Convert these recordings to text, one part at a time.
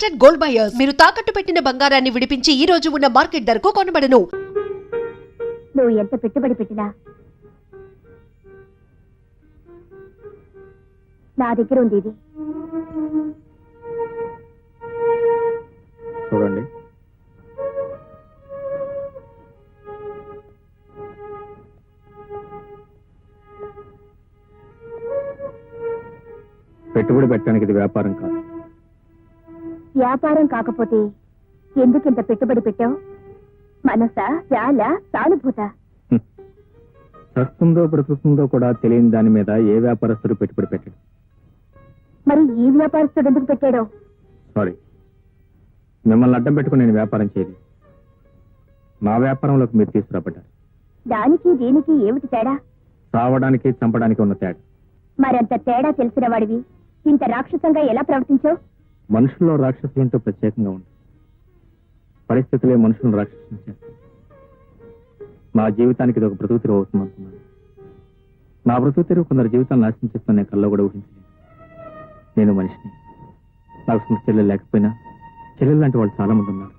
Trusted gold buyers. మీరు తాకట్టు పెట్టిన బంగారాన్ని విడిపించి ఈ రోజు ఉన్న మార్కెట్ ధరకు కొనబడను. నువ్వు ఎంత పెట్టుబడి పెట్టినా నా దగ్గర ఉంది ఇది. చూడండి, పెట్టుబడి పెట్టడానికి ఇది వ్యాపారం కాదు. వ్యాపారం కాకపోతే ఎందుకింత పెట్టుబడి పెట్టావు? మనసా, చాలా, సానుభూత? చస్తుందో బ్రతుకుతుందో కూడా తెలియని దాని మీద ఏ వ్యాపారస్తుడు పెట్టుబడి పెట్టాడు? మరి ఈ వ్యాపారస్తుడు ఎందుకు పెట్టాడో? సారీ, మిమ్మల్ని అడ్డం పెట్టుకుని నేను వ్యాపారం చేయలేదు. నా వ్యాపారంలోకి మీరు తీసుకురాబడ్డారు. దానికి దీనికి ఏమిటి తేడా? చావడానికి చంపడానికి ఉన్న తేడా. మరంత తేడా తెలిసిన వాడివి ఇంత రాక్షసంగా ఎలా ప్రవర్తించావు? మనుషుల్లో రాక్షసులంటూ ప్రత్యేకంగా ఉంది. పరిస్థితులే మనుషులను రాక్షసులు చేస్తాయి. నా జీవితానికి ఇది ఒక బ్రతుకు తెరువు అవుతుంది అనుకున్నాను. నా బ్రతుకు తెరువు కొందరు జీవితాన్ని నాశనం చేస్తున్న నేను కల్లో కూడా ఊహించలేదు. నేను మనిషిని. నాకు సొంత చెల్లెలు లేకపోయినా చెల్లెలు లాంటి వాళ్ళు చాలా మంది ఉన్నారు.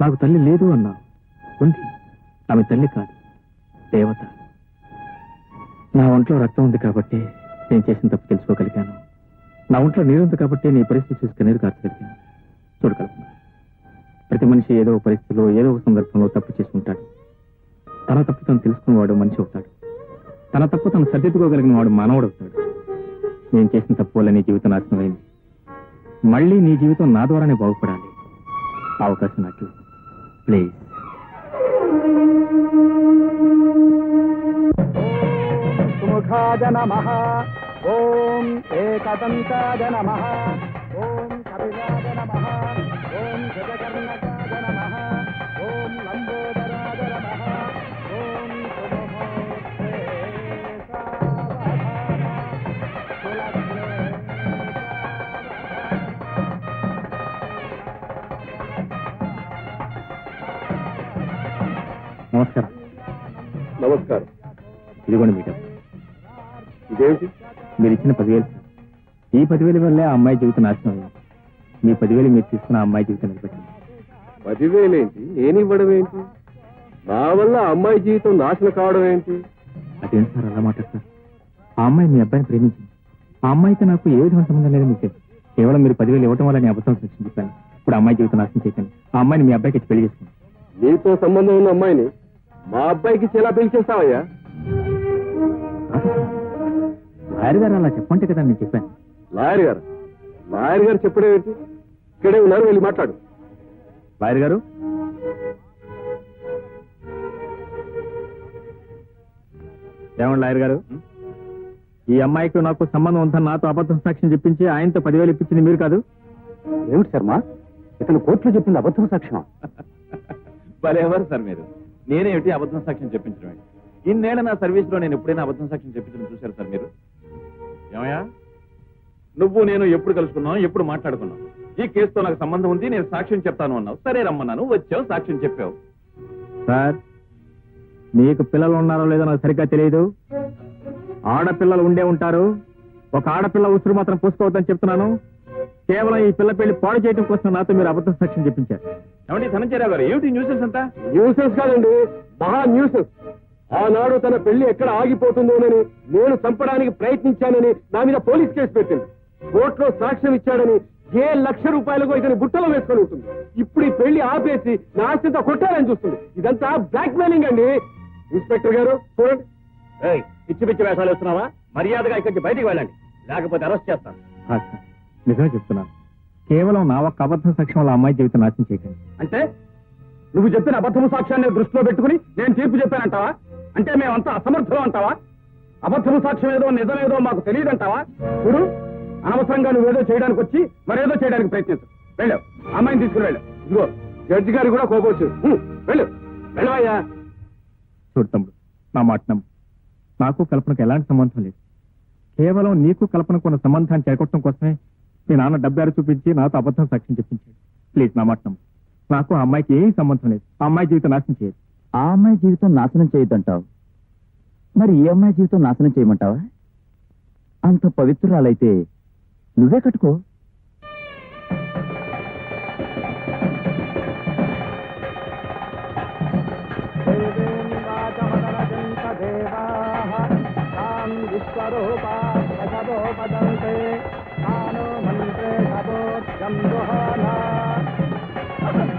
నాకు తల్లి లేదు అన్నా, ఉంది. ఆమె తల్లి కాదు, దేవత. నా ఒంట్లో రక్తం ఉంది కాబట్టి నేను చేసిన తప్పు తెలుసుకోగలిగాను. నా ఒంట్లో నీరు ఉంది కాబట్టి నీ పరిస్థితి చూసి కన్నీరు కార్చగలిగాను. చూడగలుగుతున్నాను. ప్రతి మనిషి ఏదో ఒక పరిస్థితిలో ఏదో ఒక సందర్భంలో తప్పు చేసి ఉంటాడు. తన తప్పు తను తెలుసుకున్నవాడు మనిషి అవుతాడు. తన తప్పు తను సర్దిద్దుకోగలిగిన వాడు మానవుడు అవుతాడు. నేను చేసిన తప్పు వల్ల నీ జీవితం నాశనమైంది. మళ్ళీ నీ జీవితం నా ద్వారానే బాగుపడాలి. అవకాశం నాకు ప్లీజ్. సుముఖాయ నమః. ఓం ఏకదంతాయ నమః. ఓం కపిలాయ నమః. ఓం గజకర్ణకాయ నమః. ఓం లంబోదరాయ నమః. ఓం సుముఖోత్రే సావధాన కులగ్నే. నమస్కారం. నమస్కారం. ఇదిగోండి మీ డబ్బు. ఇదేంటి? మీరు ఇచ్చిన 10,000 సార్. ఈ 10,000 వల్లే ఆ అమ్మాయి జీవితం నాశనం అయింది. మీ 10,000 మీరు తీసుకున్న ఆ అమ్మాయి జీవితం నిలబెట్టింది. 10,000 ఏంటి? నేను ఇవ్వడం ఏంటి? నా వల్ల అమ్మాయి జీవితం నాశనం కావడం ఏంటి? అదేంటి సార్ అలా మాట్లాడతారు? ఆ అమ్మాయి మీ అబ్బాయిని ప్రేమించింది. ఆ అమ్మాయికి నాకు ఏ విధమైన సంబంధం లేదని మీకు తెలుసు. కేవలం మీరు 10,000 ఇవ్వడం వల్ల నేను అబద్ధం సాక్ష్యం చెప్పాను. ఇప్పుడు ఆ అమ్మాయి జీవితం నాశనం చేయకండి. ఆ అమ్మాయిని మీ అబ్బాయికి ఇచ్చి పెళ్లి చేసుకోండి. నీతో సంబంధం ఉన్న అమ్మాయిని మా అబ్బాయికి ఎలా పెళ్లి చేస్తావయ్యా? లాయర్ గారు అలా చెప్పంటే కదా నేను చెప్పాను. లాయర్ గారు? లాయర్ గారు చెప్పడం ఏంటి? ఇక్కడే ఉన్నారు, వెళ్ళి మాట్లాడు. లాయర్ గారు, ఏమండి లాయర్ గారు, ఈ అమ్మాయికి నాకు సంబంధం ఉందని నాతో అబద్ధం సాక్ష్యం చెప్పించి ఆయనతో 10,000 ఇప్పించింది మీరు కాదు? ఏమిటి శర్మ, ఇతను కోర్టులో చెప్పింది అబద్ధం సాక్ష్యం? ఎవరు సార్ మీరు? నేనేమిటి అబద్ధం సాక్ష్యం చెప్పించడం? ఇన్నేళ్ల నా సర్వీస్ లో నేను ఎప్పుడైనా అబద్ధం సాక్ష్యం చెప్పించడం చూశారు సార్ మీరు? ఏమయ్యా, నువ్వు నేను ఎప్పుడు కలుసుకున్నాం, ఎప్పుడు మాట్లాడుకున్నాం? ఈ కేసుతో నాకు సంబంధం ఉంది, నేను సాక్ష్యం చెప్తాను అన్నావు. సరే రమ్మన్నాను, వచ్చావు, సాక్ష్యం చెప్పావు. సార్, మీకు పిల్లలు ఉన్నారో లేదో నాకు సరిగ్గా తెలియదు. ఆడపిల్లలు ఉండే ఉంటారు. ఒక ఆడపిల్ల ఉసురు మాత్రం పూసుకోవద్దని చెప్తున్నాను. కేవలం ఈ పిల్ల పెళ్లి పాడు చేయడం కోసం నాతో మీరు అబద్ధం సాక్ష్యం చెప్పించారు. ఏమండి ధనంజయరావు గారు, ఏమిటి న్యూసెన్స్ అంతా? న్యూసెన్స్ కాదండి, మహా న్యూసెన్స్. ఆనాడు తన పెళ్లి ఎక్కడ ఆగిపోతుందోనని నేను చంపడానికి ప్రయత్నించానని నా మీద పోలీస్ కేసు పెట్టింది. కోర్టులో సాక్ష్యం ఇచ్చాడని ఏ ₹1,00,000 ఇతని బుట్టలో వేసుకొని ఉంటుంది. ఇప్పుడు ఈ పెళ్లి ఆపేసి నా ఆస్తితో కొట్టాలని చూస్తుంది. ఇదంతా బ్లాక్ మెయిలింగ్ అండి. ఇన్స్పెక్టర్ గారు చూడండి. పిచ్చి పిచ్చి వేషాలు వేస్తున్నావా? మర్యాదగా ఇక్కడి నుంచి బయటికి వెళ్ళండి, లేకపోతే అరెస్ట్ చేస్తాను. నిజమే చెప్తున్నాను. కేవలం నా ఒక్క అబద్ధం సాక్ష్యం వల్ల అమ్మాయి జీవితం నాశనం చేయకండి. అంటే నువ్వు చెప్పిన అబద్ధము సాక్ష్యాన్ని దృష్టిలో పెట్టుకుని నేను తీర్పు చెప్పానంటావా? అంటే మేమంతా అసమర్థులం అంటావా? అబద్ధము సాక్ష్యం ఏదో నిజమేదో మాకు తెలియదంటావా? చూడు, అనవసరంగా నువ్వేదో చేయడానికి వచ్చి మరేదో చేయడానికి ప్రయత్నించు. వెళ్ళావు, అమ్మాయిని తీసుకుని వెళ్ళు. ఇదిగో జడ్జి గారు కూడా కోపవచ్చు. వెళ్ళు, వెళ్ళవయ్యా. చూడు తమ్ముడు, నా మాట నమ్ము. నాకు కల్పనకు ఎలాంటి సంబంధం లేదు. కేవలం నీకు కల్పనకు ఉన్న సంబంధాన్ని చెడగొట్టడం కోసమే మీ నాన్న డబ్బారు చూపించి నాతో అబద్ధం సాక్ష్యం చెప్పించాడు. ప్లీజ్ నా మాట నమ్ము. నాకు ఆ అమ్మాయికి ఏం సంబంధం లేదు. ఆ అమ్మాయి జీవితం నాశనం చేయదు. ఆ అమ్మాయి జీవితం నాశనం చేయొద్దంటావు, మరి ఈ అమ్మాయి జీవితం నాశనం చేయమంటావా? అంత పవిత్రురాలైతే నువ్వే కట్టుకో. రూపా వదతే నానో మంత్రే సబోధ్యం దుహానా ఐఎమ్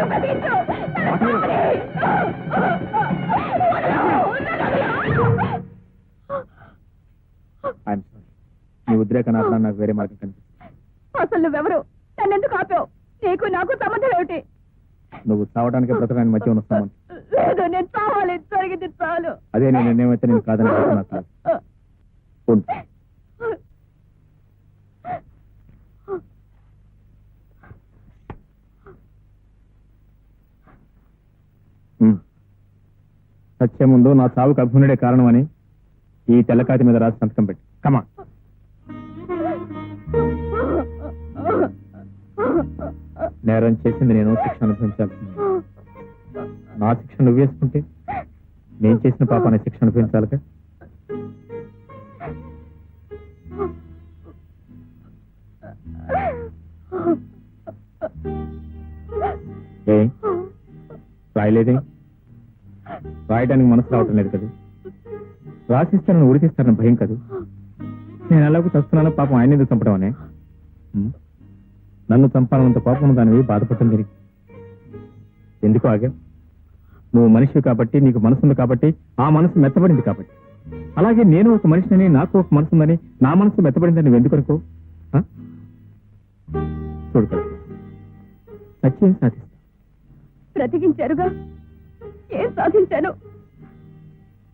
సారీ. నీ ఉద్రేకాన్ని ఆపడానికి నాకు వేరే మార్గం కనిపిస్తుంది. అసలు నువ్వెవరు? నన్నెందుకు ఆపావు? నీకు నాకు సంబంధం ఏమిటి? నువ్వు చావడానికి బ్రతకడానికి మధ్య ఉన్న సంబంధం. లేదు, నేను చావాలి. జరిగింది చాలు. అదే నేను నిర్ణయం అయితే నేను కాదని నాకు కాదు. ఉండు. సత్యం ముందు నా చావుకు అభిమన్యుడే కారణమని ఈ తెల్లకాతి మీద రాసి సంతకం పెట్టి కమా. నేరం చేసింది నేను, శిక్ష అనుభవించాల్సింది. నా శిక్ష నువ్వు వేసుకుంటే నేను చేసిన పాపాన్ని శిక్ష అనుభవించాలిగా. ఏ రాయలేదే? రాయడానికి మనసు రావటం లేదు కదా. రాసిస్తానని ఉడికిస్తానని భయం కదా. నేను ఎలాగో చస్తున్నానో పాపం ఆయన ఎందుకు చంపడం అనే? నన్ను చంపాలన్నంత పాపం దానివి బాధపడటం జరిగింది. ఎందుకు ఆగా? నువ్వు మనిషి కాబట్టి, నీకు మనసుంది కాబట్టి, ఆ మనసు మెత్తబడింది కాబట్టి. అలాగే నేను ఒక మనిషిని, నాకు ఒక మనసు ఉందని, నా మనసు మెత్తబడిందని నువ్వు ఎందుకు అనుకో? చూడు కదా, సత్యం సాధిస్తా. బ్రతికించారుగా. ఏం సాధించాను?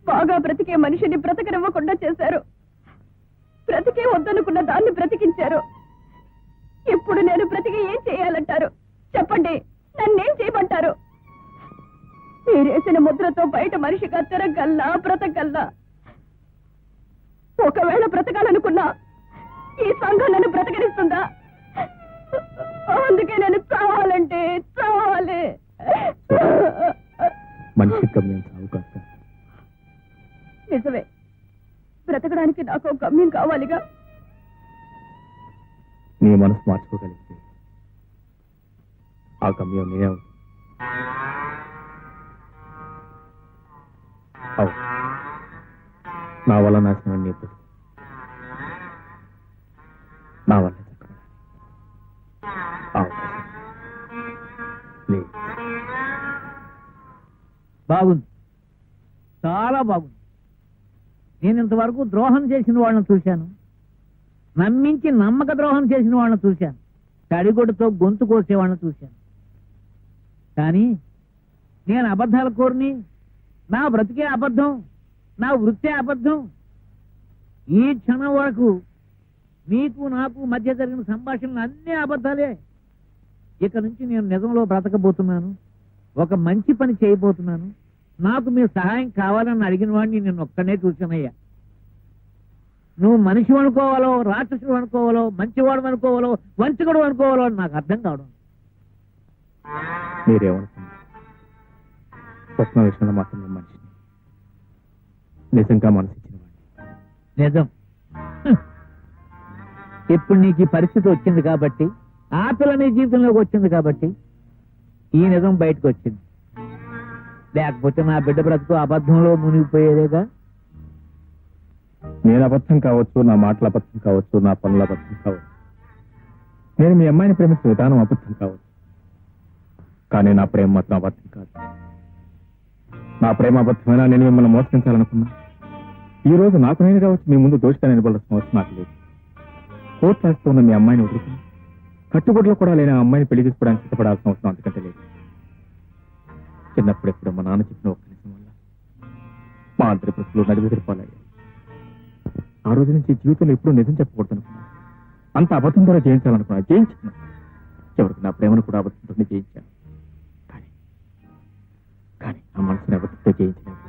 బాగా బ్రతికే మనిషిని బ్రతకనివ్వకుండా చేశారు. బ్రతికే వద్దనుకున్న దాన్ని బ్రతికించారు. ఇప్పుడు నేను బ్రతికి ఏం చేయాలంటారు? చెప్పండి, నన్నేం చేయమంటారు? మీరేసిన ముద్రతో బయట మనిషిగా తిరగల్లా, బ్రతకల్లా. ఒకవేళ బ్రతకాలనుకున్నా ఈ సంఘం నన్ను బ్రతకనిస్తుందా? అందుకే నేను చావాలంటే చావాలి. మనిషి గమ్యం చావు కాదు. నిజమే, బ్రతకడానికి నాకు గమ్యం కావాలిగా. నీ మనసు మార్చుకోగలిగితే ఆ గమ్యం నేనే అవుతుంది. నా వల్ల నాశనం నీ బ్రతుకు, నా వల్ల బాగుంది, చాలా బాగుంది. నేను ఇంతవరకు ద్రోహం చేసిన వాళ్ళని చూశాను, నమ్మించి నమ్మక ద్రోహం చేసిన వాళ్ళని చూశాను, తడిగొడ్డుతో గొంతు కోసేవాళ్ళని చూశాను. కానీ నేను అబద్ధాల కోరిని, నా బ్రతికే అబద్ధం, నా వృత్తే అబద్ధం. ఈ క్షణం వరకు మీకు నాకు మధ్య జరిగిన సంభాషణలు అన్నీ అబద్ధాలే. ఇక నుంచి నేను నిజంలో బ్రతకబోతున్నాను, ఒక మంచి పని చేయబోతున్నాను. నాకు మీరు సహాయం కావాలని అడిగిన వాడిని నేను ఒక్కనే చూశానయ్యా. నువ్వు మనిషి అనుకోవాలో, రాక్షసుడు అనుకోవాలో, మంచివాడు అనుకోవాలో, వంచకుడు అనుకోవాలో అని నాకు అర్థం కావడం. మీరేమనుకున్నారు? స్వప్న విషయంలో మాత్రం నేను మనిషిని, నిజంగా మనసు ఇచ్చిన వాడిని. నిజం. ఇప్పుడు నీకు ఈ పరిస్థితి వచ్చింది కాబట్టి, ఆ పిల్ల నీ జీవితంలోకి వచ్చింది కాబట్టి ఈ నిజం బయటకు వచ్చింది. లేకపోతే నా బిడ్డ బ్రతుకు అబద్ధంలో మునిగిపోయేదేగా. నేను అబద్ధం కావచ్చు, నా మాటల అబద్ధం కావచ్చు, నా పనుల అబద్ధం కావచ్చు, నేను మీ అమ్మాయిని ప్రేమించిన విధానం అబద్ధం కావచ్చు, కానీ నా ప్రేమ మాత్రం అబద్ధం కాదు. నా ప్రేమ అబద్ధమైనా నేను మిమ్మల్ని మోసగించాలనుకున్నా ఈ రోజు నాకు నేనుగా వచ్చి మీ ముందు దోషిగా నిలబడాల్సిన అవసరం నాకు లేదు. కోర్టు రాస్తూ ఉన్న మీ అమ్మాయిని వదులుకుని కట్టుబడిలో కూడా లేని ఆ అమ్మాయిని పెళ్లి చేసుకోవడానికి సిద్ధపడాల్సిన అవసరం అంతకంటే లేదు. చిన్నప్పుడు ఎప్పుడు మా నాన్న చెప్పిన ఒక్క నిజం వల్ల మా అందరి ప్రశ్నలు నడివెదిరిపోలయ్యాయి. ఆ రోజు నుంచి జీవితంలో ఎప్పుడూ నిజం చెప్పకూడదు అనుకున్నా, అంత అబద్ధం ద్వారా జయించాలనుకున్నా, జయించాను. చివరికి నా ప్రేమను కూడా అబద్ధంతో జయించాను. కానీ కానీ నా మనసుని అబద్ధంతో జయించలేదు.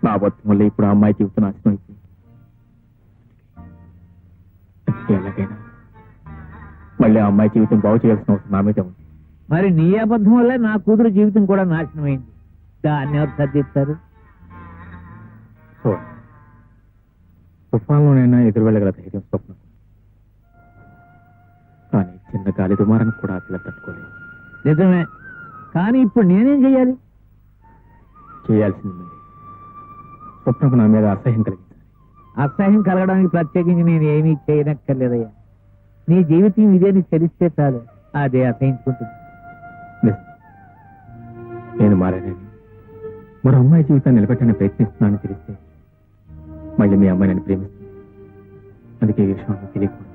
నా అబద్ధం వల్ల ఇప్పుడు ఆ అమ్మాయి జీవితం నాశనం అయిపోయింది. ఎలాగైనా మళ్ళీ ఆ అమ్మాయి జీవితం బాగు చేయాల్సిన అవసరం నా మీద ఉంది. మరి నీ అబద్ధం వల్ల నా కూతురు జీవితం కూడా నాశనం అయింది. దాన్ని ఎవరు సర్దిస్తారు? తుఫాన్లోనైనా ఎదురు వెళ్ళగల ధైర్యం స్వప్నం. చిన్న గాలి దుమారానికి కూడా ఆ పిల్ల తట్టుకోలేదు. నిజమే, కానీ ఇప్పుడు నేనేం చెయ్యాలి? చేయాల్సింది మీరే. స్వప్నకు నా మీద అసహ్యం కలిగించాలి. అసహ్యం కలగడానికి ప్రత్యేకించి నేను ఏమీ చేయనక్కర్లేదయ్యా. నీ జీవితం ఇదే నీకు తెలిస్తే చాలు, అదే అసహించుకుంటుంది. నిజం. నేను మారానని, మరో అమ్మాయి జీవితాన్ని నిలబెట్టని ప్రయత్నిస్తున్నానని తెలిస్తే మళ్ళీ మీ అమ్మాయి నన్ను ప్రేమిస్తుంది. అందుకే ఈ విషయం ఆమెకు తెలియకూడదు.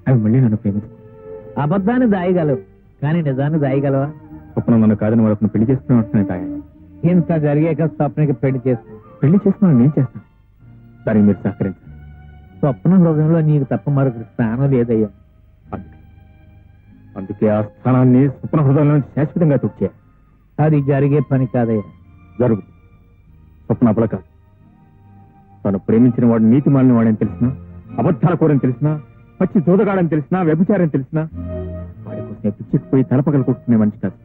అవి మళ్ళీ నన్ను ప్రేమించు. అబద్ధాన్ని దాయగలవు, కానీ నిజాన్ని దాయగలవా? స్వప్నం నన్ను కాదని మరొకరిని పెళ్లి చేసుకున్నాను తాగాలి. ఇంత జరిగాక స్వప్నకి పెళ్లి చేస్తుంది. పెళ్లి చేసుకున్నాను నేను చేస్తాను. దానికి మీరు సహకరించాలి. స్వప్న హృదయంలో నీకు తప్ప మరొకరి స్థానం లేదయ్యా. అందుకే ఆ స్థానాన్ని స్వప్న హృదయంలో శాశ్వతంగా తుడిచేయాలి. అది జరిగే పని కాదయ్యా. జరుగుతుంది. స్వప్న అబల కాదు. తను ప్రేమించిన వాడు నీతి మాలిన వాడని తెలిసినా, అబద్ధాల కోరని తెలిసినా, పచ్చి జోదగాడని తెలిసినా, వ్యభిచారం తెలిసినా వాడి కోసం పిచ్చిపోయి తలపగలు కొట్టుకునే మనిషి కాదు.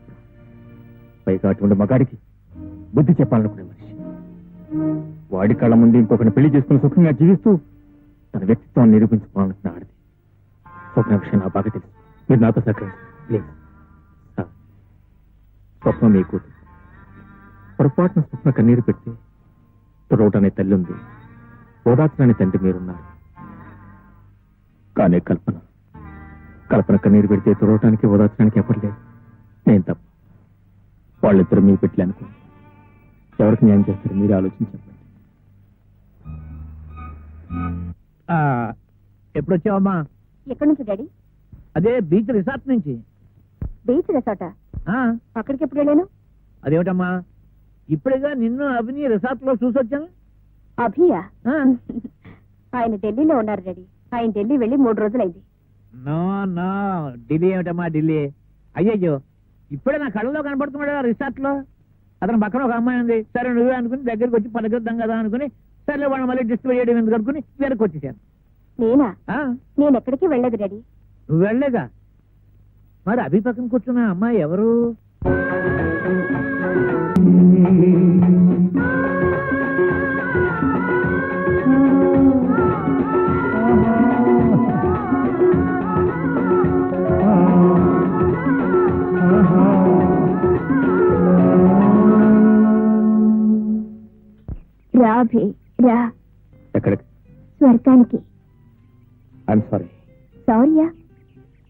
పైగా అటువంటి మగాడికి బుద్ధి చెప్పాలనుకునే మనిషి. వాడి కళ్ళ ముందు ఇంకొకరిని పెళ్లి చేసుకుని సుఖంగా జీవిస్తూ తన వ్యక్తిత్వాన్ని నిరూపించుకోవాలనుకున్న ఆడది. స్వప్న విషయం నాకు బాగా తెలుసు. మీరు నాతో సహకరించారు. స్వప్నం మీ కూతురు. పొరపాటున స్వప్న కన్నీరు పెడితే తుడవటనే తల్లి ఉంది, ఓదార్చడానికి తండ్రి మీరున్నారు. కానీ కల్పన కన్నీరు పెడితే తుడవటానికి ఓదార్చడానికి ఎవరు లేదు. నేను తప్ప. వాళ్ళిద్దరూ మీ పెట్టి అనుకో. ఎవరికి న్యాయం చేస్తారు మీరు ఆలోచించండి. ఎప్పుడొచ్చావమ్మా? ఎక్కడి నుంచి డాడీ? అదే బీచ్ రిసార్ట్ నుంచి. బీచ్ రిసార్టా? అక్కడికి ఎప్పుడు వెళ్ళాను? అదేమిటమ్మా, ఇప్పుడేగా నిన్ను అభిని రిసార్ట్ లో చూసొచ్చాను. అభియా? ఆయన ఢిల్లీలో ఉన్నారు డాడీ. ఆయన ఢిల్లీ వెళ్ళి 3 రోజులైంది. నో నో, ఢిల్లీ ఏమిటమ్మా ఢిల్లీ? అయ్యయ్యో, ఇప్పుడే నా కళ్ళలో కనపడుతున్నాడు రిసార్ట్ లో. అతను పక్కన ఒక అమ్మాయి ఉంది. సరే నువ్వే అనుకుని దగ్గరికి వచ్చి పలకరిద్దాం కదా అనుకుని, సరే వాళ్ళు మళ్ళీ డిస్టర్బ్ చేయడం ఎందుకు అనుకుని వెనక్కి వచ్చేసాను. నేనా? నేను ఎక్కడికి వెళ్ళలేదు డాడీ. నువ్వు వెళ్ళలేదా? మరి అభి పక్కన కూర్చున్న అమ్మాయి ఎవరు? రా అభి రా. ఎక్కడికి? స్వర్గానికి. I'm sorry. సారీయా?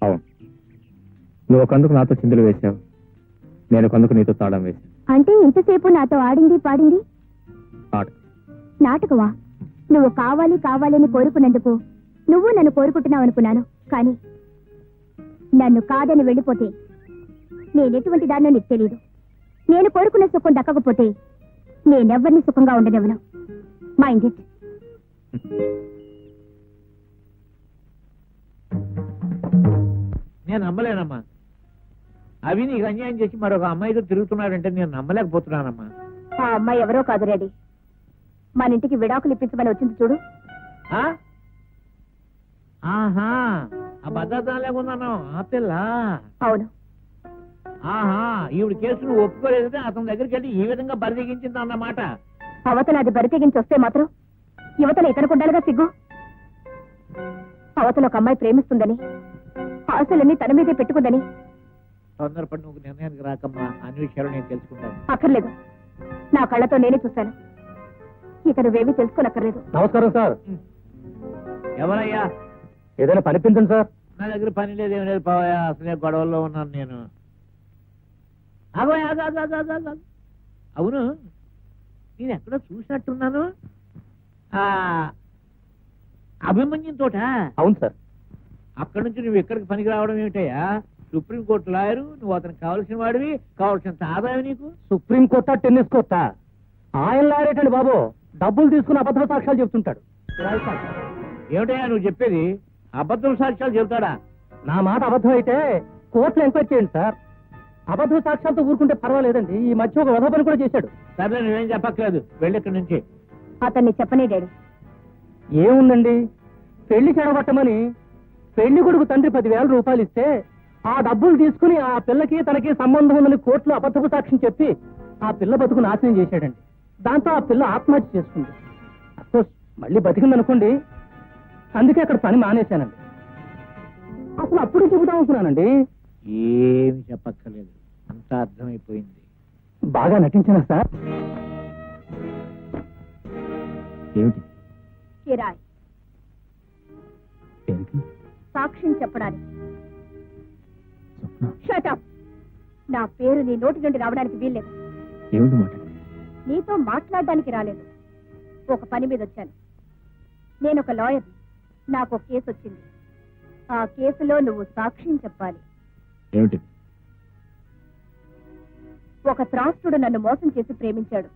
అవును, నువ్వు ఒకందుకు నాతో చిందులు వేశావు, నేను ఒకందుకు నీతో తాళం వేశాను. అంటే ఇంతసేపు నాతో ఆడింది పాడింది నాటకం. నాటకమా? నువ్వు కావాలి కావాలని కోరుకున్నందుకు నువ్వు నన్ను కోరుకుంటున్నావు అనుకున్నాను. కానీ నన్ను కాదని వెళ్ళిపోతే నేనెటువంటి దాన్నో నీకు తెలియదు. నేను కోరుకున్న సుఖం దక్కకపోతే నేనెవ్వరిని సుఖంగా ఉండనివ్వను. Mind it. నేను నమ్మలేనమ్మా. అవి నీకు అన్యాయం చేసి మరొక అమ్మాయితో తిరుగుతున్నాడంటే నేను నమ్మలేకపోతున్నానమ్మా. ఆ అమ్మాయి ఎవరో కాదు రెడీ. మన ఇంటికి విడాకులు ఇప్పించమని వచ్చింది చూడు. ఆహా, ఆ భద్రత లేకున్నాను ఆ పిల్ల. అవును. ఆహా, ఈవిడ కేసు నువ్వు ఒప్పుకోలేదంటే అతని దగ్గరికి వెళ్ళి ఈ విధంగా బరిదెగించింది అన్నమాట. అవతల అది బరి తెగించి వస్తే మాత్రం యువతల ఇతనుకుండాలిగా సిగ్గు. అవతల ఒక అమ్మాయి ప్రేమిస్తుందని, ఆశలన్నీ తన మీదే పెట్టుకుందని. తొందరపడి నువ్వు నిర్ణయానికి రాకమ్మా. అన్ని విషయాలు నేను తెలుసుకుంటాను. అక్కర్లేదు, నా కళ్ళతో నేనే చూశాను. ఇక నువ్వేమీ తెలుసుకోనక్కర్లేదు. నమస్కారం సార్. ఎవరయ్యా? ఏదైనా పనిపించండి సార్. నా దగ్గర పని లేదు, ఏం లేదు పావయ్యా. అసలే గొడవల్లో ఉన్నాను నేను. ఆగోయ్, ఆగు, ఆగు, ఆగు, ఆగు, ఆగు. అవును, నేను ఎక్కడో చూసినట్టున్నాను. అభిమన్యం తోట. అవును సార్. అక్కడి నుంచి నువ్వు ఎక్కడికి పనికి రావడం ఏమిటయ్యా? సుప్రీంకోర్టు లాయరు, నువ్వు అతనికి కావాల్సిన వాడివి, కావాల్సినంత ఆదాయం నీకు. సుప్రీంకోర్టా టెన్నిస్ కోర్టా? ఆయన లారేటండి బాబు. డబ్బులు తీసుకుని అబద్ధ సాక్ష్యాలు చెప్తుంటాడు. ఏమిటయ్యా నువ్వు చెప్పేది? అబద్ధం సాక్ష్యాలు చెబుతాడా? నా మాట అబద్ధం అయితే కోర్టులో ఎంక్వైరీ చేయండి సార్. అబద్ధ సాక్ష్యాలతో ఊరుకుంటే పర్వాలేదండి. ఈ మధ్య ఒక వధ పని కూడా చేశాడు. సరే, నువ్వేం చెప్పక్కర్లేదు, వెళ్ళి ఇక్కడి నుంచి. అతన్ని చెప్పనే డాడీ. ఏముందండి, పెళ్లి చెడగొట్టమని పెళ్లి కొడుకు తండ్రి 10,000 రూపాయలు ఇస్తే ఆ డబ్బులు తీసుకుని ఆ పిల్లకి తనకి సంబంధం ఉందని కోర్టులో అబద్ధపు సాక్ష్యం చెప్పి ఆ పిల్ల బతుకు నాశనం చేశాడండి. దాంతో ఆ పిల్ల ఆత్మహత్య చేసుకుంది. అఫ్కోర్స్ మళ్ళీ బతికిందనుకోండి, అందుకే అక్కడ పని మానేశానండి. అసలు అప్పుడు చెబుతా అనుకున్నానండి. ఏమి చెప్పక్కర్లేదు, అంతా అర్థమైపోయింది. బాగా నటించారా సార్? ఏమిటి? కిరాయ్ దేనికి? సాక్ష్యం చెప్పడానికి. స్వప్న, షటప్. నా పేరు నీ నోటి నుండి రావడానికి వీల్లేదు. ఏమిటి మాట? నీతో మాట్లాడడానికి రాలేదు, ఒక పని మీద వచ్చాను. నేను ఒక లాయర్. నాకు ఒక కేసు వచ్చింది. ఆ కేసులో నువ్వు సాక్ష్యం చెప్పాలి. ఏమిటి? ఒక త్రాస్తుడు నన్ను మోసం చేసి ప్రేమించాడు.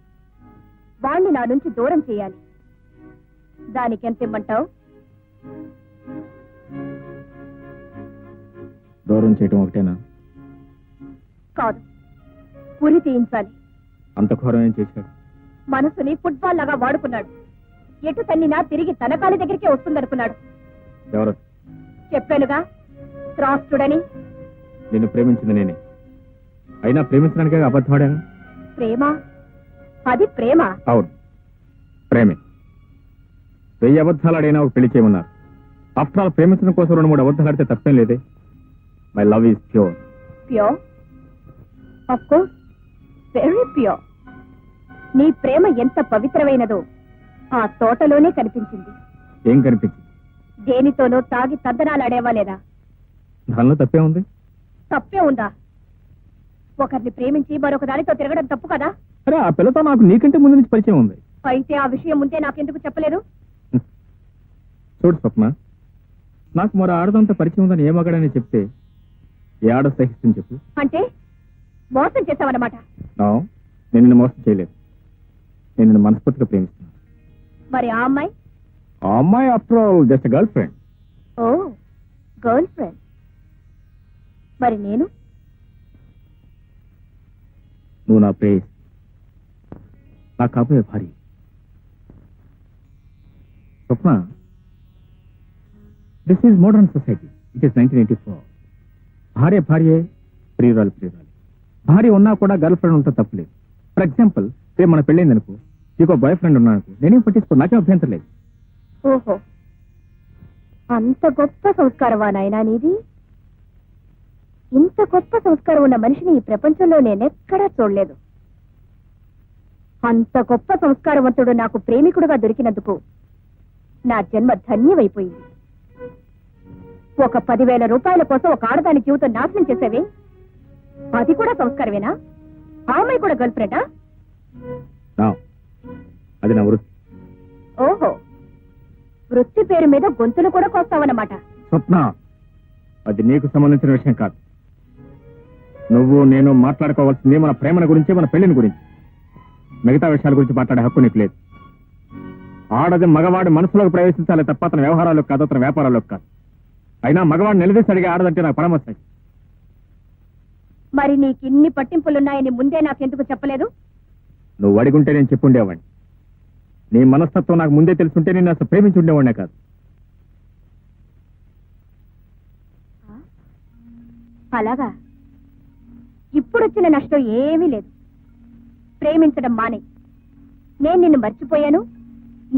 వాణ్ణి నా నుంచి దూరం చేయాలి. దానికి ఎంత ఇమ్మంటావు? దూరం చేయటం ఒకటేనా? కాదు, ఉరి తీయించాలి. అంత ఘోరం ఏం చేశాడు? మనసుని ఫుట్బాల్ లాగా వాడుకున్నాడు. ఎటు తన్నినా తిరిగి తన కాలి దగ్గరికే వస్తుందనుకున్నాడు. ఎవరు? చెప్పానుగా, త్రాస్తుడని. నిన్ను ప్రేమించింది నేనే. అయినా ప్రేమించడానికే అబద్ధమాడాను. ప్రేమ? అది ప్రేమ? అవును, ప్రేమే. 1000 అబద్ధాలు ఆడైనా ఒక పెళ్లి చేయమన్నారు. ఆఫ్టర్ ఆల్ ప్రేమించడం కోసం 2-3 అబద్ధాలు ఆడితే తప్పేం లేదే. My love is pure. Pure? Of course, very pure. నీ ప్రేమ ఎంత పవిత్రమైనదో ఆ తోటలోనే కనిపించింది. ఏం కనిపించింది? దేనితోనో తాగి తద్దనాలాడేవా లేదా? దానిలో తప్పే ఉంది. తప్పే ఉందా? ఒకరిని ప్రేమించి మరొక దానితో తిరగడం తప్పు కదా? అరే, ఆ పిల్లతో నాకు నీకంటే ముందు నుంచి పరిచయం ఉంది. అయితే ఆ విషయం ముందే నాకెందుకు చెప్పలేదు? చూడు స్వప్న, నాకు మరో ఆడదంతా పరిచయం ఉందని ఏ మగాడని చెప్తే ఏ ఆడ సహిస్తుంది చెప్పు? అంటే మోసం చేశావన్నమాట. నా, నేను నిన్ను మోసం చేయలేదు. నేను నిన్ను మనస్ఫూర్తిగా ప్రేమిస్తున్నాను. మరి ఆ అమ్మాయి? ఆ అమ్మాయి after all just girlfriend. ఓ, గర్ల్ ఫ్రెండ్. మరి నేను? నువ్వు నా ప్రేయస్, నా కాబోయే భార్య. Swapna, this is modern society. It is 1984. భార్య భార్యే, ప్రియురాలు ప్రియురాలు. భార్య ఉన్నా కూడా గర్ల్ ఫ్రెండ్ ఉంటే తప్పలేదు. ఫర్ ఎగ్జాంపుల్, రేపు మన పెళ్ళైంది అనుకో, నీకు బాయ్ ఫ్రెండ్ ఉన్నానుకో, నేనేం పట్టించుకో, నాకేం అభ్యంతరం లేదు. ఓహో, అంత గొప్ప సంస్కారమా నాయనా నీది? ఇంత గొప్ప సంస్కారం ఉన్న మనిషిని ఈ ప్రపంచంలో నేనెక్కడా చూడలేదు. అంత గొప్ప సంస్కారవంతుడు నాకు ప్రేమికుడుగా దొరికినందుకు నా జన్మ ధన్యమైపోయింది. ఒక 10,000 రూపాయల కోసం ఒక ఆడదాని జీవితం నాశనం చేసేవే, అది కూడా సంస్కారమేనా? ఆమె కూడా గర్ల్ ఫ్రెండా? నా, అది నా వృత్తి. ఓహో, వృత్తి పేరు మీద గొంతులు కూడా కోస్తావన్నమాట. స్వప్న, అది నీకు సంబంధించిన విషయం కాదు. నువ్వు నేను మాట్లాడుకోవాల్సింది మన ప్రేమల గురించి, మన పెళ్లిని గురించి. మిగతా విషయాల గురించి మాట్లాడే హక్కు నీకు లేదు. ఆడది మగవాడి మనసులోకి ప్రవేశించాలి తప్ప అతని వ్యవహారాలకు కాదు, అతని వ్యాపారాలకు కాదు. అయినా మగవాడిని నిలదీసి అడిగే ఆడదంటే నాకు పరమస్తాయి. మరి నీకు ఇన్ని పట్టింపులున్నాయని ముందే నాకెందుకు చెప్పలేదు? నువ్వు అడిగుంటే నేను చెప్పుండేవాడిని. నీ మనస్తత్వం నాకు ముందే తెలుసుంటే నేను అసలు ప్రేమించి ఉండేవాడినే కాదు. అలాగా? ఇప్పుడొచ్చిన నష్టం ఏమీ లేదు. ప్రేమించడం మానే. నేను నిన్ను మర్చిపోయాను,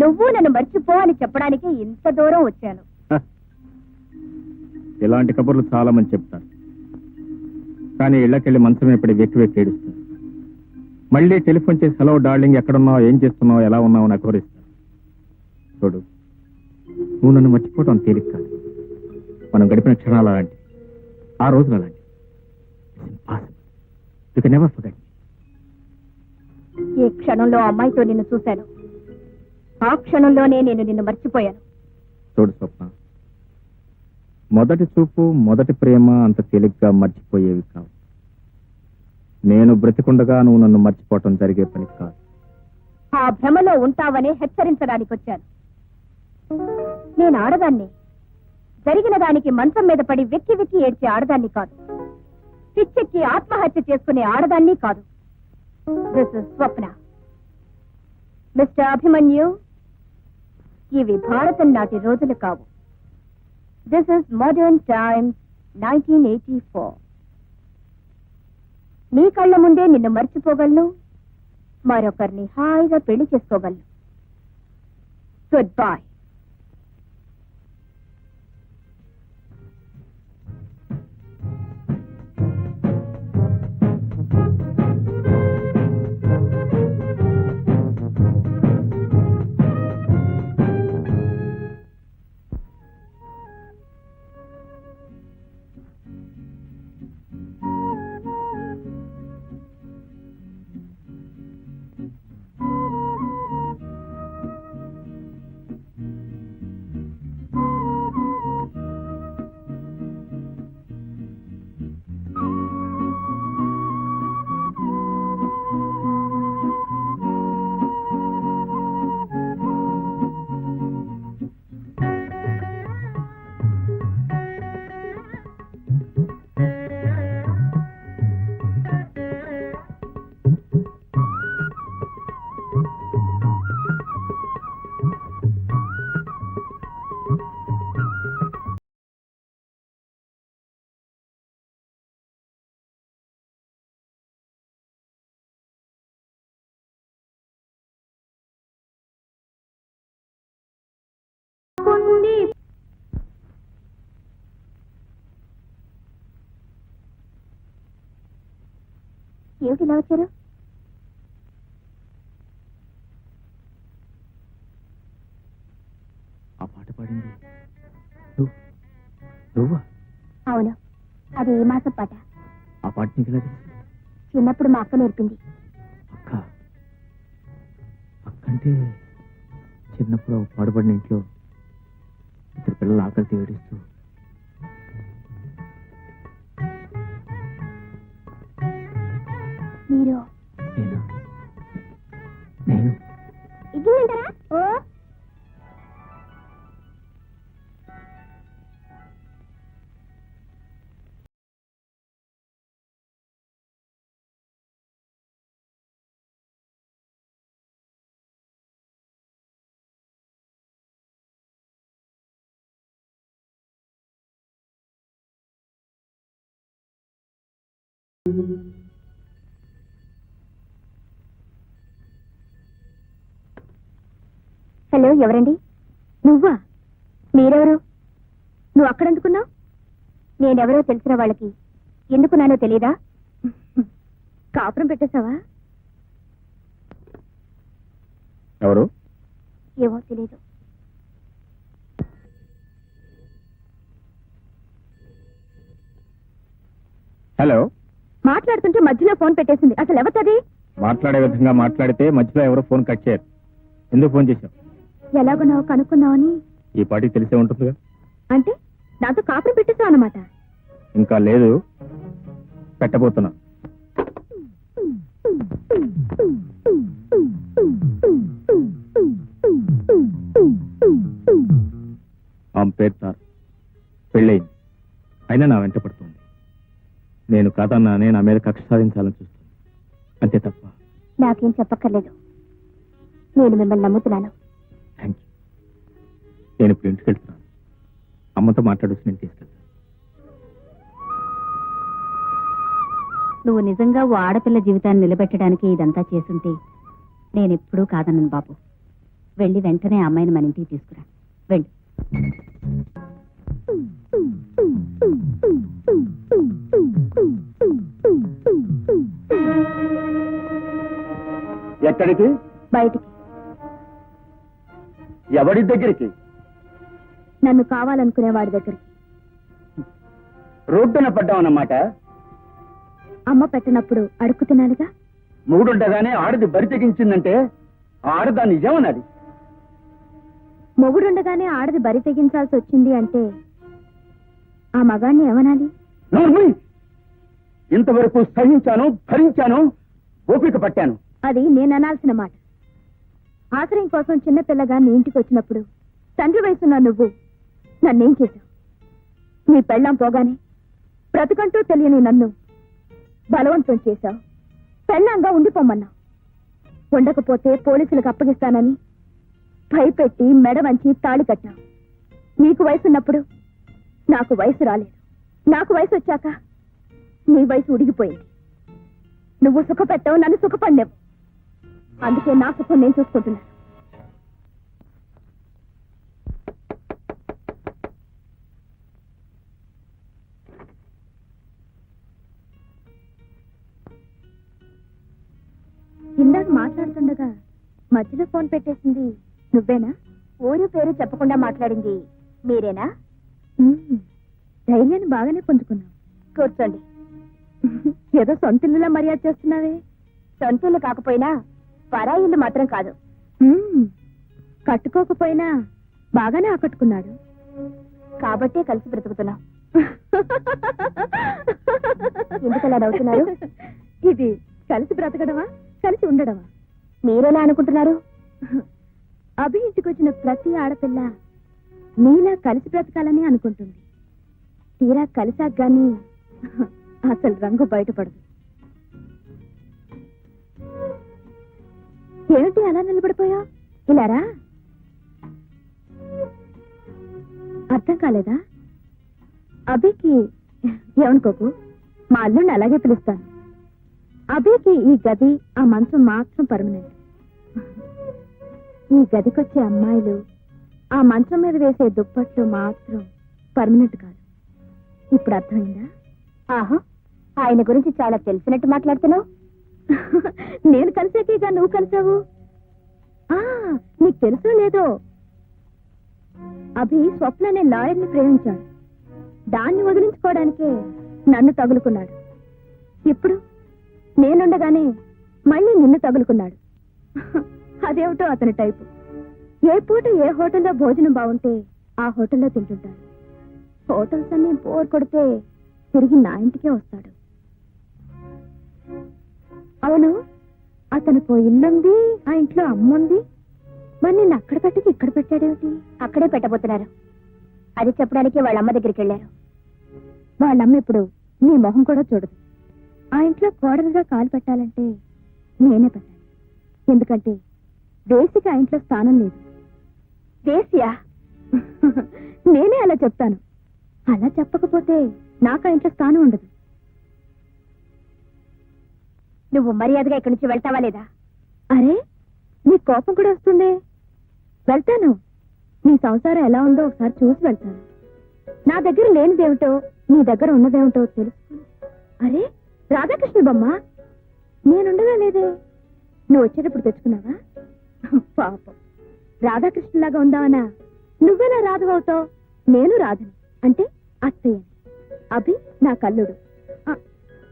నువ్వు నన్ను మర్చిపో అని చెప్పడానికి ఇంత దూరం వచ్చాను. హ, ఇలాంటి కబుర్లు చాలా మంది చెప్తారు. కానీ ఇళ్ళకెళ్ళి మంచం పడి వెక్కి వెక్కి ఏడుస్తారు. మళ్ళీ టెలిఫోన్ చేసి హలో డార్లింగ్, ఎక్కడున్నావు, ఏం చేస్తున్నావు, ఎలా ఉన్నావు నాకు వివరిస్తారు. చూడు, నువ్వు నన్ను మర్చిపోవటం తేలిక కాదు. మనం గడిపిన క్షణాలు అలాంటి, ఆ రోజులు అలాంటి. You can never forget. ఏ క్షణంలో ఆ అమ్మాయితో నిన్ను చూశాను, ఆ క్షణంలోనే నేను నిన్ను మర్చిపోయాను. చూడు స్వప్న, మొదటి చూపు, మొదటి ప్రేమ అంత తేలిగ్గా మర్చిపోయేవి కావు. నేను బ్రతికుండగా నువ్వు నన్ను మర్చిపోవటం జరిగే పని కాదు. ఆ భ్రమలో ఉంటావనే హెచ్చరించడానికి వచ్చాను. నేను ఆడదాన్ని, జరిగిన దానికి మంచం మీద పడి వెక్కి వెక్కి ఏడ్చే ఆడదాన్ని కాదు. పిచ్చెక్కి ఆత్మహత్య చేసుకునే ఆడదాన్ని కాదు. This is Swapna. Mister Abhimanyu, ఇవి భారతం నాటి రోజులు కావు. This is modern times 1984. నీ కళ్ళ ముందే నిన్ను మర్చిపోగలను, మరొకరిని హాయిగా పెళ్లి చేసుకోగలను. Good bye. ఏమిటి ఇలా వచ్చారు? ఆ పాట పాడింది నువ్వా? అవును, అది ఏ మాసం పాట? ఆ పాట నీకు ఎలా తెలుసు? చిన్నప్పుడు మా అక్క నేర్పింది. అక్క అక్కంటే చిన్నప్పుడు పాడుపడిన ఇంట్లో ఇద్దరు పిల్లలు ఆకలితో ఏడుస్తూ మీరు నేనా? నేను ఇడ్లీ తింటారా? ఓ హలో, ఎవరండి? నువ్వా? మీరెవరు? నువ్వు అక్కడెందుకున్నావు? నేనెవరో తెలిసిన వాళ్ళకి ఎందుకున్నానో తెలీదా? కాపురం పెట్టేశావా? ఎవరు? ఏమో తెలీదు. హలో. మాట్లాడుతుంటే మధ్యలో ఫోన్ పెట్టేసింది. అసలు ఎవరిది? మాట్లాడే విధంగా మాట్లాడితే మధ్యలో ఎవరో ఫోన్ కట్ చేయరు. ఎందుకు ఫోన్ చేశావు? ఎలాగున్నావు కనుక్కుందామని. ఈ పాటికి తెలిసే ఉంటుందిగా. అంటే నాతో కాపురం పెట్టేశావు అన్నమాట? ఇంకా లేదు, పెట్టబోతున్నా. ఆమె పేరు తారు. పెళ్ళయింది, అయినా నా వెంట పడుతుంది. నేను కాదన్నానే నా మీద కక్ష సాధించాలని చూస్తుంది, అంతే తప్ప. నాకేం చెప్పక్కర్లేదు, నేను మిమ్మల్ని నమ్ముతున్నాను. Thank you. నేను ఇప్పుడు ఇంటికి వెళ్తున్నాను. అమ్మతో మాట్లాడొచ్చి నేను తీసుకెళ్తాను. నువ్వు నిజంగా ఓ ఆడపిల్ల జీవితాన్ని నిలబెట్టడానికి ఇదంతా చేసుంటే నేనెప్పుడూ కాదన్నాను బాబు. వెళ్ళి వెంటనే ఆ అమ్మాయిని మన ఇంటికి తీసుకురా. వెళ్ళి. ఎక్కడికి? బయటికి. ఎవరి దగ్గరికి? నన్ను కావాలనుకునే వాడి దగ్గరికి. రోడ్డున పడ్డామన్నమాట. అమ్మ పెట్టినప్పుడు అడుక్కు తినాలిగా. మూడుండగానే ఆడది బరి తెగించిందంటే ఆడదా నిజమన్నది. మొగుడుండగానే ఆడది బరి తెగించాల్సి వచ్చింది అంటే ఆ మగాన్ని ఏమనాలి? నోర్మూయ్! ఇంతవరకు సహించాను, భరించాను, ఓపిక పట్టాను. అది నేను అనాల్సిన మాట. ఆశ్రయం కోసం చిన్నపిల్లగా నీ ఇంటికి వచ్చినప్పుడు తండ్రి వయసున్న నువ్వు నన్నేం చేశావు? నీ పెళ్ళాం పోగానే బ్రతుకంటూ తెలియని నన్ను బలవంతం చేశావు. పెళ్ళాంగా ఉండిపోమన్నావు. ఉండకపోతే పోలీసులకు అప్పగిస్తానని భయపెట్టి మెడ వంచి తాళి కట్టావు. నీకు వయసున్నప్పుడు నాకు వయసు రాలేదు. నాకు వయసు వచ్చాక నీ వయసు ఉడిగిపోయింది. నువ్వు సుఖపెట్టావు, నన్ను సుఖపడ్డావు. అందుకే నా సుఖం నేను చూసుకుంటున్నాను. ఇందాక మాట్లాడుతుండగా మధ్యలో ఫోన్ పెట్టేసింది నువ్వేనా? ఊరు పేరు చెప్పకుండా మాట్లాడింది మీరేనా? ధైర్యాన్ని బాగానే పుంజుకున్నావు. కూర్చోండి. ఏదో సొంతిల్లులా మర్యాద చేస్తున్నావే. సొంతిల్లు కాకపోయినా పరాయిల్లు మాత్రం కాదు. కట్టుకోకపోయినా బాగానే ఆకట్టుకున్నాడు కాబట్టే కలిసి బ్రతుకుతున్నాం. ఎందుకలా నవ్వుతున్నారు? ఇది కలిసి బ్రతకడమా, కలిసి ఉండడమా? మీరెలా అనుకుంటున్నారు? అభి ఇంటికి వచ్చిన ప్రతి ఆడపిల్ల నీలా కలిసి బ్రతకాలని అనుకుంటుంది. తీరా కలిసాక గాని అసలు రంగు బయటపడదు. ఏమిటి అలా నిలబడిపోయా? ఇలారా? అర్థం కాలేదా? అభికి ఏమనుకోకు, మా అల్లుడిని అలాగే పిలుస్తాను. అభికి ఈ గది, ఆ మంచం మాత్రం పర్మనెంట్. ఈ గదికొచ్చే అమ్మాయిలు, ఆ మంచం మీద వేసే దుప్పట్లు మాత్రం పర్మనెంట్ కాదు. ఇప్పుడు అర్థమైందా? ఆహా, ఆయన గురించి చాలా తెలిసినట్టు మాట్లాడుతున్నావు. నేను కలిసాకేగా నువ్వు కలిసావు. ఆ, నీకు తెలుసో లేదో, అభి స్వప్న అనే లాయర్ని ప్రేమించాడు. దాన్ని వదిలించుకోవడానికే నన్ను తగులుకున్నాడు. ఇప్పుడు నేనుండగానే మళ్ళీ నిన్ను తగులుకున్నాడు. అదేమిటో అతని టైపు. ఏ పూట ఏ హోటల్లో భోజనం బాగుంటే ఆ హోటల్లో తింటుంటాడు. హోటల్స్ అన్ని బోర్ కొడితే తిరిగి నా ఇంటికే వస్తాడు. అవును, అతనికి ఇల్లుంది, ఆ ఇంట్లో అమ్ముంది. మరి నిన్ను అక్కడ పెట్టకి ఇక్కడ పెట్టాడేమిటి? అక్కడే పెట్టబోతున్నారు. అది చెప్పడానికి వాళ్ళ అమ్మ దగ్గరికి వెళ్ళారు. వాళ్ళమ్మ ఇప్పుడు నీ మొహం కూడా చూడదు. ఆ ఇంట్లో కోడలుగా కాలు పెట్టాలంటే నేనే పెట్టాలి. ఎందుకంటే దేశికి ఆ ఇంట్లో స్థానం లేదు. దేశియా? నేనే అలా చెప్తాను. అలా చెప్పకపోతే నాకు ఆ ఇంట్లో స్థానం ఉండదు. నువ్వు మర్యాదగా ఇక్కడి నుంచి వెళ్తావా లేదా? అరే, నీ కోపం కూడా వస్తుందే. వెళ్తాను. నీ సంసారం ఎలా ఉందో ఒకసారి చూసి వెళ్తాను. నా దగ్గర లేనిదేమిటో నీ దగ్గర ఉన్నదేమిటో తెలుసుకుని. అరే, రాధాకృష్ణ బొమ్మ నేనుండగా లేదే. నువ్వు వచ్చేటప్పుడు తెచ్చుకున్నావా? పాపం, రాధాకృష్ణలాగా ఉందావనా? నువ్వెలా రాధవవుతావు? నేను రాధని అంటే అత్తయ్య. అభి నా కల్లుడు.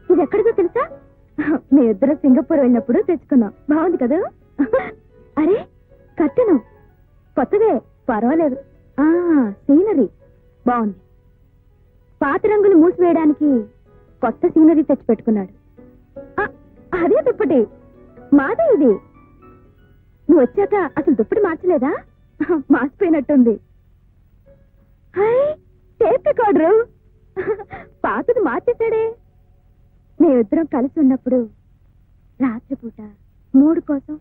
ఇది ఎక్కడిదో తెలుసా? మీ ఇద్దరు సింగపూర్ వెళ్ళినప్పుడు తెచ్చుకున్నాం. బాగుంది కదా? అరే, కట్టెను కొత్తదే, పర్వాలేదు. సీనరీ బాగుంది. పాత రంగులు మూసివేయడానికి కొత్త సీనరీ తెచ్చి పెట్టుకున్నాడు. అదే దుప్పటి, మాదే ఇది. నువ్వు వచ్చాక అసలు దుప్పటి మార్చలేదా? మార్చిపోయినట్టుంది. హాయ్, టేప్ రికార్డరు పాతది మార్చేశాడే. మేమిద్దరం కలిసి ఉన్నప్పుడు రాత్రిపూట మూడు కోసం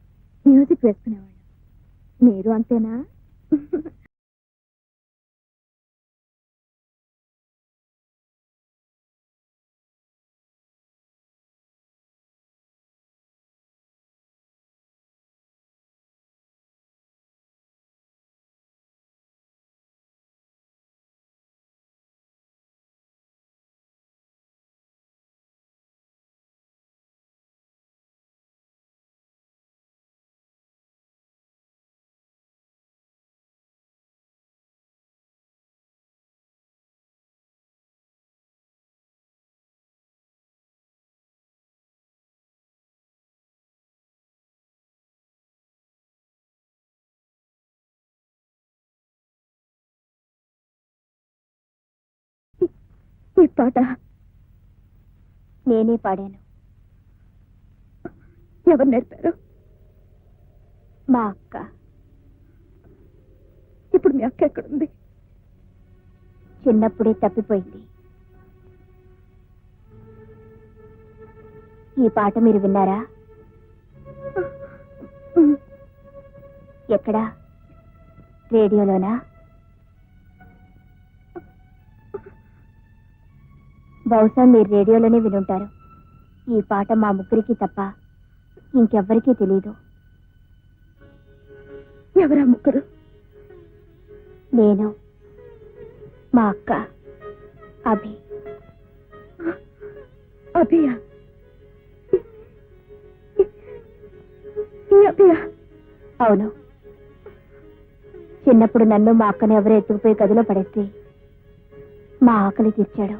మ్యూజిక్ వేసుకునేవాళ్ళం. మీరు అంతేనా? ఈ పాట నేనే పాడాను. ఎవరు నేర్పారు? మా అక్క. ఇప్పుడు మీ అక్క ఎక్కడుంది? చిన్నప్పుడే తప్పిపోయింది. ఈ పాట మీరు విన్నారా? ఎక్కడా? రేడియోలోనా? బహుశా మీరు రేడియోలోనే వినుంటారు. ఈ పాట మా ముగ్గురికి తప్ప ఇంకెవ్వరికీ తెలీదు. ఎవరా ముగ్గురు? నేను, మా అక్క, అభి. అభియా? అభియా? అవును. చిన్నప్పుడు నన్ను మా అక్కని ఎవరో ఎత్తుకుపోయి గదిలో పడేస్తే మా ఆకలి తీర్చాడు.